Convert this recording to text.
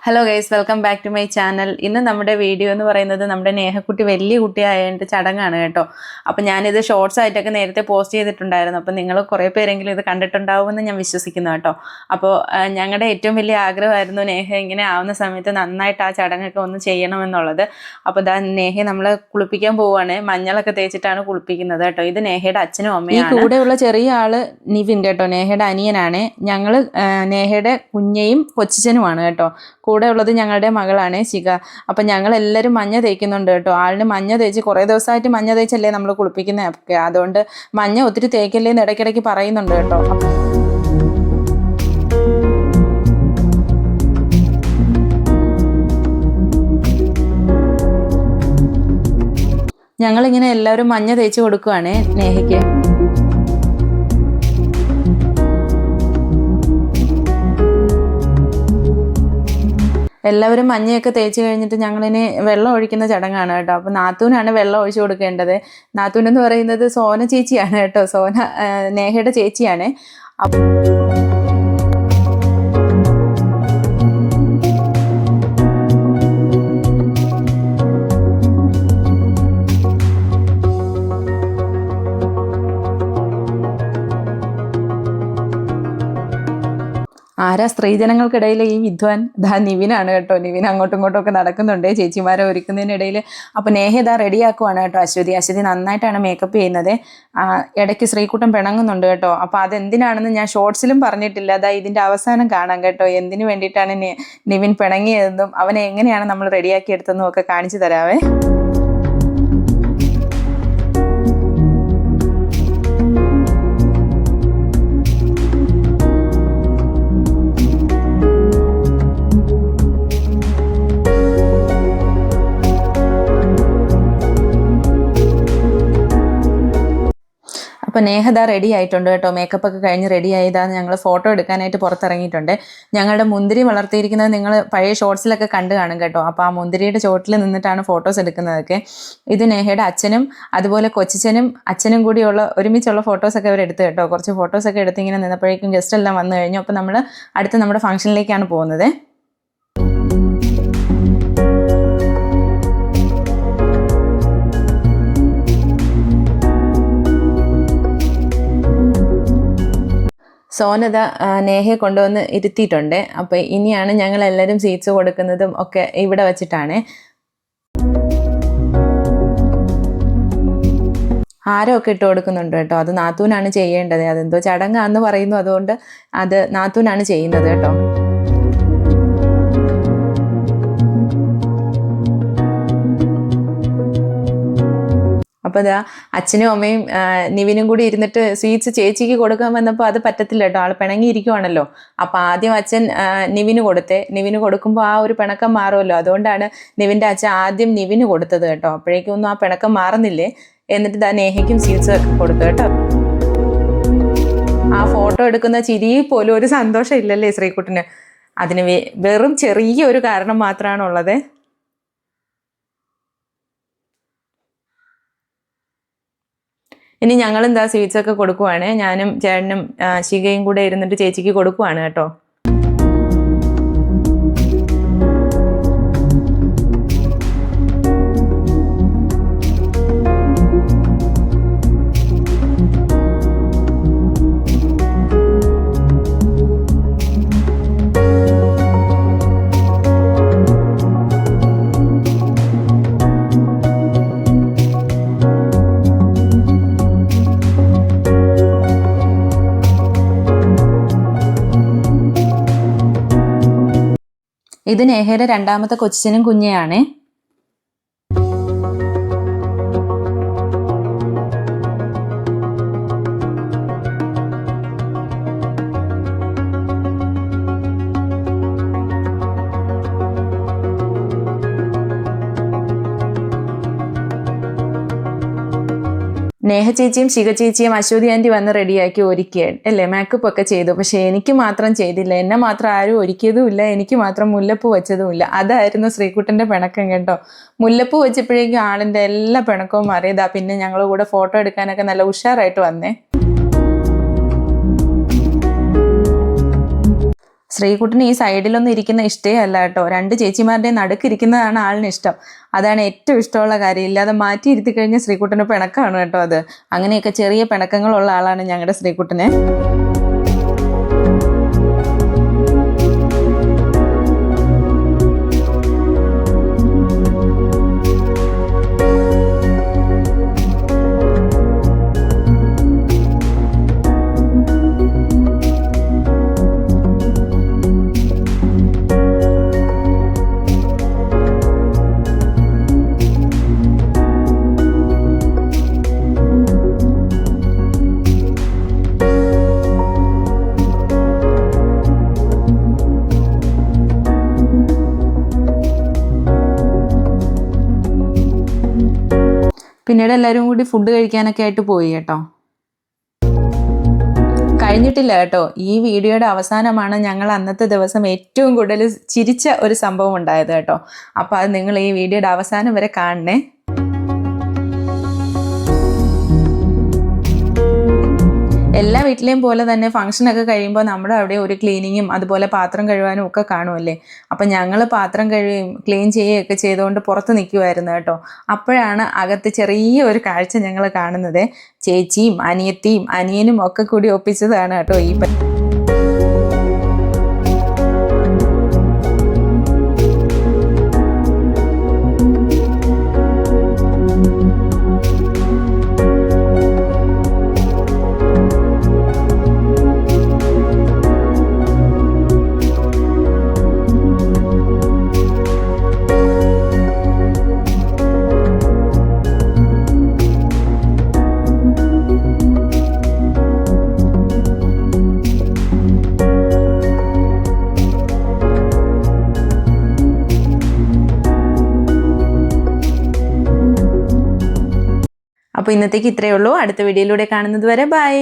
Hello guys, welcome back to my channel. ഇന്ന് നമ്മുടെ video എന്ന് പറയുന്നത് നമ്മുടെ നേഹക്കുട്ടി വലിയ കുട്ടിയായതിൻ്റെ ചടങ്ങാണ് കേട്ടോ. അപ്പം ഞാനിത് ഷോർട്സ് ആയിട്ടൊക്കെ നേരത്തെ പോസ്റ്റ് ചെയ്തിട്ടുണ്ടായിരുന്നു. അപ്പം നിങ്ങൾ കുറേ പേരെങ്കിലും ഇത് കണ്ടിട്ടുണ്ടാവുമെന്ന് ഞാൻ വിശ്വസിക്കുന്നു കേട്ടോ. അപ്പോൾ ഞങ്ങളുടെ ഏറ്റവും വലിയ ആഗ്രഹമായിരുന്നു നേഹ ഇങ്ങനെ ആവുന്ന സമയത്ത് നന്നായിട്ട് ആ ചടങ്ങൊക്കെ ഒന്ന് ചെയ്യണമെന്നുള്ളത്. അപ്പോൾ നേഹയെ നമ്മൾ കുളിപ്പിക്കാൻ പോവുകയാണ്. മഞ്ഞളൊക്കെ തേച്ചിട്ടാണ് കുളിപ്പിക്കുന്നത് കേട്ടോ. ഇത് നേഹയുടെ അച്ഛനും അമ്മയും. ഈ കൂടെയുള്ള ചെറിയ ആള് നിവിൻ കേട്ടോ, നേഹയുടെ അനിയനാണ്. ഞങ്ങൾ നേഹയുടെ കുഞ്ഞയും കൊച്ചിച്ചനുമാണ് കേട്ടോ. കൂടെ ഉള്ളത് ഞങ്ങളുടെ മകളാണ് ശിഖ. അപ്പം ഞങ്ങൾ എല്ലാവരും മഞ്ഞ തേക്കുന്നുണ്ട് കേട്ടോ. ആളിന് മഞ്ഞ തേച്ച് കുറേ ദിവസമായിട്ട് മഞ്ഞ തേച്ചല്ലേ നമ്മൾ കുളിപ്പിക്കുന്നതൊക്കെ. അതുകൊണ്ട് മഞ്ഞ ഒത്തിരി തേക്കല്ലേ എന്ന് ഇടയ്ക്കിടയ്ക്ക് പറയുന്നുണ്ട് കേട്ടോ. ഞങ്ങളിങ്ങനെ എല്ലാവരും മഞ്ഞ തേച്ച് കൊടുക്കുവാണ് നേഹയ്ക്ക്. എല്ലാവരും മഞ്ഞയൊക്കെ തേച്ച് കഴിഞ്ഞിട്ട് ഞങ്ങളിനി വെള്ളം ഒഴിക്കുന്ന ചടങ്ങാണ് കേട്ടോ. അപ്പോൾ നാത്തൂനാണ് വെള്ളം ഒഴിച്ചു കൊടുക്കേണ്ടത്. നാത്തൂനെന്ന് പറയുന്നത് സോന ചേച്ചിയാണ് കേട്ടോ. സോന നേഹയുടെ ചേച്ചിയാണ്. ആരാ സ്ത്രീജനങ്ങൾക്കിടയിൽ ഈ വിദ്വാൻ? നിവിനാണ് കേട്ടോ. നിവിൻ അങ്ങോട്ടും ഇങ്ങോട്ടും ഒക്കെ നടക്കുന്നുണ്ട് ചേച്ചിമാരെ ഒരുക്കുന്നതിനിടയിൽ. അപ്പോൾ നേഹ ഇതാ റെഡിയാക്കുവാണ് കേട്ടോ. അശ്വതി നന്നായിട്ടാണ് മേക്കപ്പ് ചെയ്യുന്നത്. ഇടയ്ക്ക് ശ്രീകുട്ടൻ പിണങ്ങുന്നുണ്ട് കേട്ടോ. അപ്പോൾ അതെന്തിനാണെന്ന് ഞാൻ ഷോർട്സിലും പറഞ്ഞിട്ടില്ല. അതാ ഇതിൻ്റെ അവസാനം കാണാം കേട്ടോ. എന്തിനു വേണ്ടിയിട്ടാണ് നിവിൻ പിണങ്ങിയതെന്നും അവനെ എങ്ങനെയാണ് നമ്മൾ റെഡിയാക്കി എടുത്തതെന്നും ഒക്കെ കാണിച്ചു തരാവേ. അപ്പോൾ നേഹ റെഡി ആയിട്ടുണ്ട് കേട്ടോ. മേക്കപ്പ് ഒക്കെ കഴിഞ്ഞ് റെഡി ആയതാണ്. ഞങ്ങൾ ഫോട്ടോ എടുക്കാനായിട്ട് പുറത്തിറങ്ങിയിട്ടുണ്ട്. ഞങ്ങളുടെ മുന്തിരി വളർത്തിയിരിക്കുന്നത് നിങ്ങൾ പഴയ ഷോർട്സിലൊക്കെ കണ്ടു കാണും കേട്ടോ. അപ്പോൾ ആ മുന്തിരിയുടെ ചോട്ടിൽ നിന്നിട്ടാണ് ഫോട്ടോസ് എടുക്കുന്നതൊക്കെ. ഇത് നേഹയുടെ അച്ഛനും അതുപോലെ കൊച്ചിച്ചനും അച്ഛനും കൂടിയുള്ള ഒരുമിച്ചുള്ള ഫോട്ടോസൊക്കെ അവർ എടുത്തു കേട്ടോ. കുറച്ച് ഫോട്ടോസൊക്കെ എടുത്ത് ഇങ്ങനെ നിന്നപ്പോഴേക്കും ഗസ്റ്റ് എല്ലാം വന്നു കഴിഞ്ഞു. അപ്പോൾ നമ്മൾ അടുത്ത് നമ്മുടെ ഫംഗ്ഷനിലേക്കാണ് പോകുന്നത്. സോനത നേഹയെ കൊണ്ടുവന്ന് ഇരുത്തിയിട്ടുണ്ട്. അപ്പോൾ ഇനിയാണ് ഞങ്ങൾ എല്ലാവരും സീറ്റ്സ് കൊടുക്കുന്നതും ഒക്കെ ഇവിടെ വച്ചിട്ടാണ്. ഹാരമൊക്കെ ഇട്ട് കൊടുക്കുന്നുണ്ട് കേട്ടോ. അത് നാത്തൂനാണ് ചെയ്യേണ്ടത്. അതെന്തോ ചടങ്ങാന്ന് പറയുന്നു. അതുകൊണ്ട് അത് നാത്തൂനാണ് ചെയ്യുന്നത് കേട്ടോ. അപ്പോൾ അതാ അച്ഛനും അമ്മയും നിവിനും കൂടി ഇരുന്നിട്ട് സ്വീറ്റ്സ് ചേച്ചിക്ക് കൊടുക്കാൻ വന്നപ്പോൾ അത് പറ്റത്തില്ല കേട്ടോ. ആൾ പിണങ്ങിയിരിക്കുവാണല്ലോ. അപ്പോൾ ആദ്യം അച്ഛൻ നിവിന് കൊടുക്കുമ്പോൾ ആ ഒരു പിണക്കം മാറുമല്ലോ. അതുകൊണ്ടാണ് നിവിൻ്റെ അച്ഛൻ ആദ്യം നിവിന് കൊടുത്തത് കേട്ടോ. അപ്പോഴേക്കും ഒന്നും ആ പിണക്കം മാറുന്നില്ലേ. എന്നിട്ട് നേഹയ്ക്കും സ്വീറ്റ്സ് ഒക്കെ കൊടുത്തു കേട്ടോ. ആ ഫോട്ടോ എടുക്കുന്ന ചിരിയിൽ പോലും ഒരു സന്തോഷം ഇല്ലല്ലേ ശ്രീകുട്ടന്. അതിന് വെറും ചെറിയ ഒരു കാരണം മാത്രമാണുള്ളത്. ഇനി ഞങ്ങളെന്താ സ്വീറ്റ്സൊക്കെ കൊടുക്കുവാണ്. ഞാനും ചേട്ടനും ശിഖയും കൂടെ ഇരുന്നിട്ട് ചേച്ചിക്ക് കൊടുക്കുവാണ് കേട്ടോ. ഇത് നേഹയുടെ രണ്ടാമത്തെ കൊച്ചിനും കുഞ്ഞെയാണ്. നേഹ ചേച്ചിയും ശിഖ ചേച്ചിയും അശ്വതി ആൻറ്റി വന്ന് റെഡിയാക്കി ഒരുക്കിയാണ് അല്ലേ, മേക്കപ്പ് ഒക്കെ ചെയ്തു. പക്ഷെ എനിക്ക് മാത്രം ചെയ്തില്ല. എന്നെ മാത്രം ആരും ഒരുക്കിയതുമില്ല, എനിക്ക് മാത്രം മുല്ലപ്പൂ വെച്ചതുമില്ല. അതായിരുന്നു ശ്രീകുട്ടൻ്റെ പിണക്കം കേട്ടോ. മുല്ലപ്പൂ വെച്ചപ്പോഴേക്കും ആളിൻ്റെ എല്ലാ പിണക്കവും മാറിയതാ. പിന്നെ ഞങ്ങൾ കൂടെ ഫോട്ടോ എടുക്കാനൊക്കെ നല്ല ഉഷാറായിട്ട് വന്നേ. ശ്രീകുട്ടന് ഈ സൈഡിലൊന്നും ഇരിക്കുന്ന ഇഷ്ടേ അല്ല കേട്ടോ. 2 ചേച്ചിമാരുടെ നടുക്കിരിക്കുന്നതാണ് ആളിന് ഇഷ്ടം. അതാണ് ഏറ്റവും ഇഷ്ടമുള്ള കാര്യം. ഇല്ലാതെ മാറ്റി ഇരുത്തി കഴിഞ്ഞാൽ ശ്രീകുട്ടന് പിണക്കാണ് കേട്ടോ അത്. അങ്ങനെയൊക്കെ ചെറിയ പിണക്കങ്ങളുള്ള ആളാണ് ഞങ്ങളുടെ ശ്രീകുട്ടന്. പിന്നീട് എല്ലാവരും കൂടി ഫുഡ് കഴിക്കാനൊക്കെ ആയിട്ട് പോയി കേട്ടോ. കഴിഞ്ഞിട്ടില്ല കേട്ടോ. ഈ വീഡിയോയുടെ അവസാനമാണ് ഞങ്ങൾ അന്നത്തെ ദിവസം ഏറ്റവും കൂടുതൽ ചിരിച്ച ഒരു സംഭവം ഉണ്ടായത് കേട്ടോ. അപ്പോൾ അത് നിങ്ങൾ ഈ വീഡിയോയുടെ അവസാനം വരെ കാണണേ. എല്ലാ വീട്ടിലെയും പോലെ തന്നെ ഫംഗ്ഷനൊക്കെ കഴിയുമ്പോൾ നമ്മുടെ അവിടെ ഒരു ക്ലീനിങ്ങും അതുപോലെ പാത്രം കഴുകാനും ഒക്കെ കാണുമല്ലേ. അപ്പം ഞങ്ങൾ പാത്രം കഴുകുകയും ക്ലീൻ ചെയ്യുകയൊക്കെ ചെയ്തുകൊണ്ട് പുറത്ത് നിൽക്കുമായിരുന്നു കേട്ടോ. അപ്പോഴാണ് അകത്ത് ചെറിയ ഒരു കാഴ്ച ഞങ്ങൾ കാണുന്നത്. ചേച്ചിയും അനിയത്തിയും അനിയനും ഒക്കെ കൂടി ഒപ്പിച്ചതാണ് കേട്ടോ ഈ അപ്പോൾ ഇന്നത്തേക്ക് ഇത്രയേ ഉള്ളൂ. അടുത്ത വീഡിയോയിലൂടെ കാണുന്നത് വരെ ബൈ.